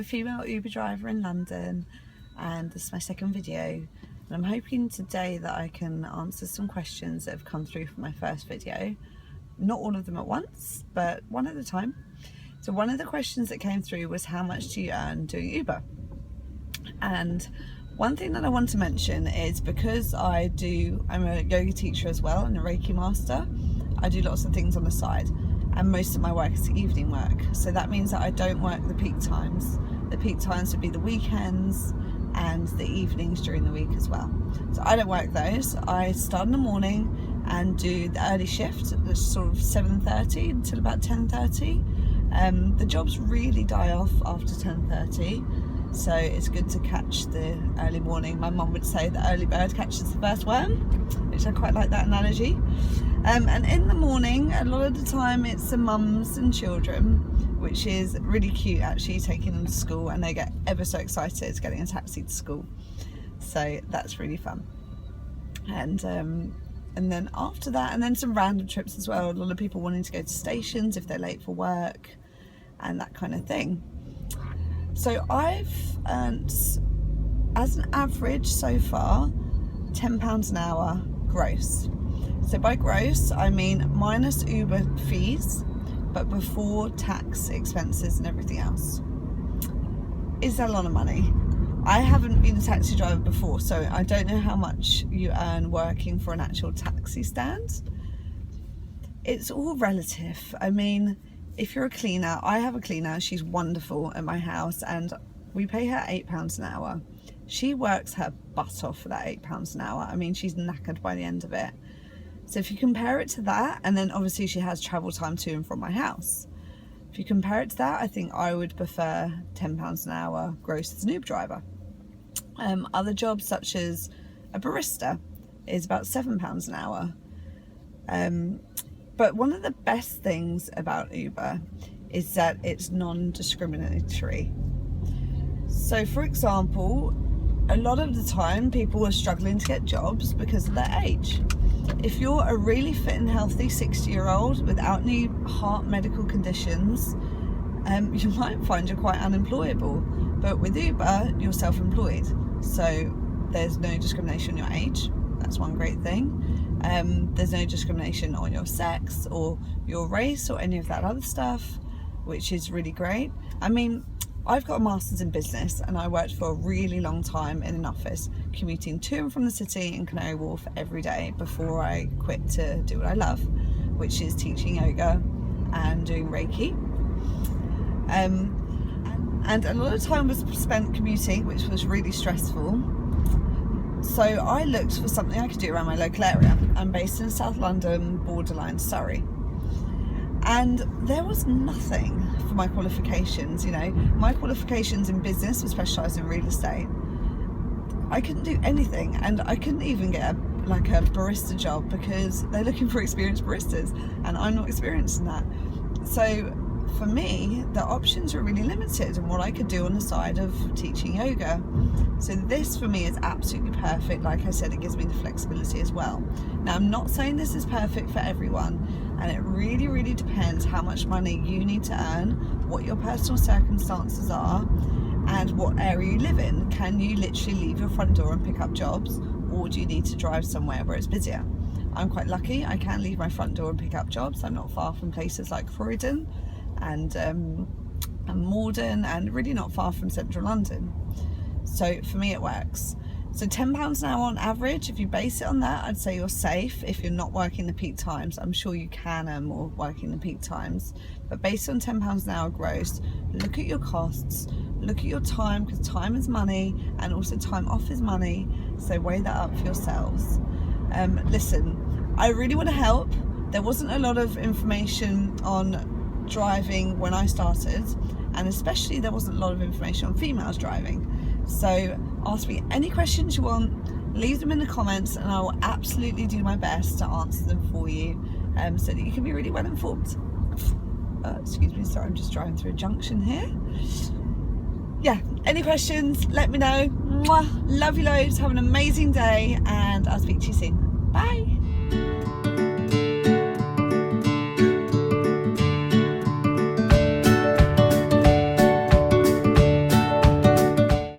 female Uber driver in London, and this is my second video, and I'm hoping today that I can answer some questions that have come through from my first video. Not all of them at once, but one at a time. So one of the questions that came through was, how much do you earn doing Uber? And one thing that I want to mention is, because I'm a yoga teacher as well and a Reiki master, I do lots of things on the side, and most of my work is evening work. So that means that I don't work the peak times. The peak times would be the weekends and the evenings during the week as well. So I don't work those. I start in the morning and do the early shift, that's sort of 7:30 until about 10:30. The jobs really die off after 10:30. So it's good to catch the early morning. My mum would say the early bird catches the first worm, which I quite like that analogy. And in the morning, a lot of the time it's the mums and children, which is really cute actually, taking them to school, and they get ever so excited getting a taxi to school. So that's really fun. And then after that, and then some random trips as well. A lot of people wanting to go to stations if they're late for work and that kind of thing. So I've earned, as an average so far, £10 an hour gross. So by gross, I mean minus Uber fees, but before tax, expenses and everything else. Is that a lot of money? I haven't been a taxi driver before, so I don't know how much you earn working for an actual taxi stand. It's all relative. I mean, if you're a cleaner, I have a cleaner, she's wonderful at my house, and we pay her £8 an hour. She works her butt off for that £8 an hour. I mean, she's knackered by the end of it. So if you compare it to that, and then obviously she has travel time to and from my house. If you compare it to that, I think I would prefer £10 an hour gross as an Uber driver. Other jobs such as a barista is about £7 an hour. But one of the best things about Uber is that it's non-discriminatory. So for example, a lot of the time people are struggling to get jobs because of their age. If you're a really fit and healthy 60-year-old without any heart medical conditions, you might find you're quite unemployable. But with Uber, you're self-employed. So there's no discrimination on your age. That's one great thing. There's no discrimination on your sex or your race or any of that other stuff, which is really great. I mean, I've got a master's in business, and I worked for a really long time in an office, commuting to and from the city in Canary Wharf every day before I quit to do what I love, which is teaching yoga and doing Reiki. And a lot of time was spent commuting, which was really stressful. So I looked for something I could do around my local area. I'm based in South London, borderline Surrey. And there was nothing for my qualifications, you know. My qualifications in business were specialised in real estate. I couldn't do anything, and I couldn't even get a barista job because they're looking for experienced baristas, and I'm not experienced in that. So for me, the options were really limited in what I could do on the side of teaching yoga. So this for me is absolutely perfect. Like I said, it gives me the flexibility as well. Now, I'm not saying this is perfect for everyone, and it really, really depends how much money you need to earn, what your personal circumstances are, and what area you live in. Can you literally leave your front door and pick up jobs, or do you need to drive somewhere where it's busier? I'm quite lucky. I can leave my front door and pick up jobs. I'm not far from places like Croydon and Morden, and really not far from central London. So for me it works. So £10 an hour on average, if you base it on that, I'd say you're safe if you're not working the peak times. I'm sure you can earn more working the peak times, but based on £10 an hour gross, look at your costs, look at your time, because time is money, and also time off is money, so weigh that up for yourselves. Listen, I really want to help. There wasn't a lot of information on driving when I started, and especially there wasn't a lot of information on females driving. So ask me any questions you want, leave them in the comments, and I will absolutely do my best to answer them for you, so that you can be really well informed. Excuse me, sorry, I'm just driving through a junction here. Yeah, any questions, let me know. Mwah. Love you loads, have an amazing day, and I'll speak to you soon.